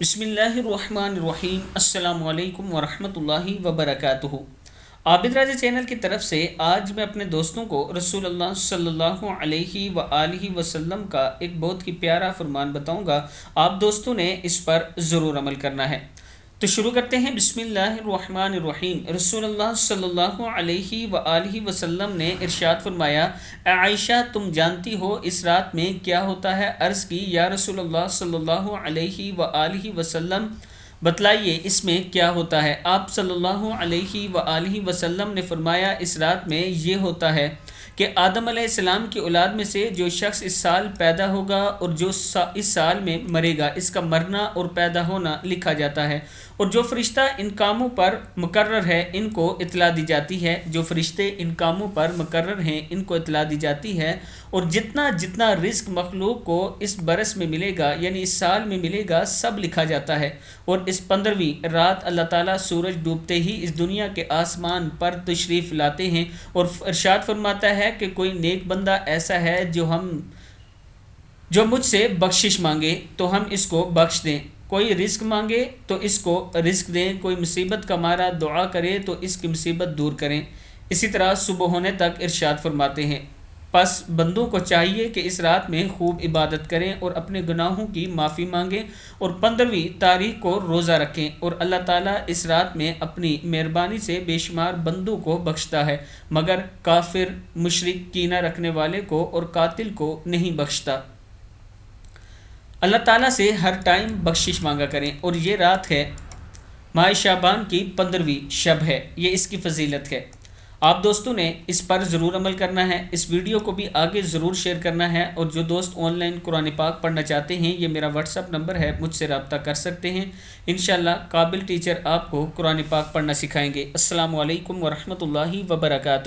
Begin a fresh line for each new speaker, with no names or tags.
بسم اللہ الرحمن الرحیم۔ السلام علیکم ورحمۃ اللہ وبرکاتہ۔ عابد راجہ چینل کی طرف سے آج میں اپنے دوستوں کو رسول اللہ صلی اللہ علیہ وآلہ وسلم کا ایک بہت ہی پیارا فرمان بتاؤں گا، آپ دوستوں نے اس پر ضرور عمل کرنا ہے۔ تو شروع کرتے ہیں۔ بسم اللہ الرحمن الرحیم۔ رسول اللہ صلی اللہ علیہ وآلہ وسلم نے ارشاد فرمایا، اے عائشہ تم جانتی ہو اس رات میں کیا ہوتا ہے؟ عرض کی، یا رسول اللہ صلی اللہ علیہ وآلہ وسلم بتلائیے اس میں کیا ہوتا ہے؟ آپ صلی اللہ علیہ وآلہ وسلم نے فرمایا، اس رات میں یہ ہوتا ہے کہ آدم علیہ السلام کی اولاد میں سے جو شخص اس سال پیدا ہوگا اور جو اس سال میں مرے گا، اس کا مرنا اور پیدا ہونا لکھا جاتا ہے، اور جو فرشتہ ان کاموں پر مقرر ہے ان کو اطلاع دی جاتی ہے، جو فرشتے ان کاموں پر مقرر ہیں ان کو اطلاع دی جاتی ہے، اور جتنا جتنا رزق مخلوق کو اس برس میں ملے گا یعنی اس سال میں ملے گا سب لکھا جاتا ہے۔ اور اس 15ویں رات اللہ تعالیٰ سورج ڈوبتے ہی اس دنیا کے آسمان پر تشریف لاتے ہیں اور ارشاد فرماتا ہے کہ کوئی نیک بندہ ایسا ہے جو مجھ سے بخشش مانگے تو ہم اس کو بخش دیں، کوئی رزق مانگے تو اس کو رزق دیں، کوئی مصیبت کا مارا دعا کرے تو اس کی مصیبت دور کریں۔ اسی طرح صبح ہونے تک ارشاد فرماتے ہیں، پس بندوں کو چاہیے کہ اس رات میں خوب عبادت کریں اور اپنے گناہوں کی معافی مانگیں اور 15ویں تاریخ کو روزہ رکھیں، اور اللہ تعالیٰ اس رات میں اپنی مہربانی سے بے شمار بندوں کو بخشتا ہے، مگر کافر، مشرک، کینہ رکھنے والے کو اور قاتل کو نہیں بخشتا۔ اللہ تعالیٰ سے ہر ٹائم بخشش مانگا کریں، اور یہ رات ہے ماہ شعبان کی 15ویں شب ہے، یہ اس کی فضیلت ہے۔ آپ دوستوں نے اس پر ضرور عمل کرنا ہے، اس ویڈیو کو بھی آگے ضرور شیئر کرنا ہے، اور جو دوست آن لائن قرآن پاک پڑھنا چاہتے ہیں یہ میرا واٹس ایپ نمبر ہے، مجھ سے رابطہ کر سکتے ہیں۔ انشاءاللہ قابل ٹیچر آپ کو قرآن پاک پڑھنا سکھائیں گے۔ السلام علیکم ورحمۃ اللہ وبرکاتہ۔